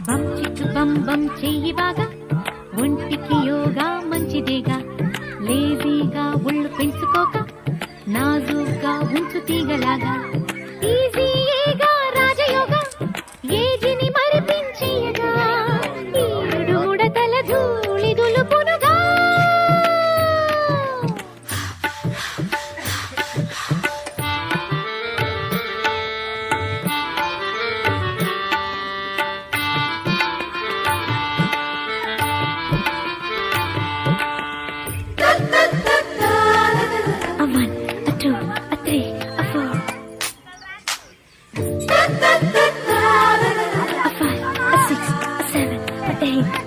బం చిక్కు బం బం చెయ్యి బాగా, ఒంటికి యోగా మంచిదేగా. లేజీగా ఒళ్ళు పెంచుకోక, నాజూగా ఉంచు తీగలాగా. ఈజీగా రాజయోగా, ఏజిని మరిపించేయగా. ఈడు ముడతల ధూళి దులుపునుగా. A 1, a 2, a 3, a 4, a 5, a 6, a 7, a 8.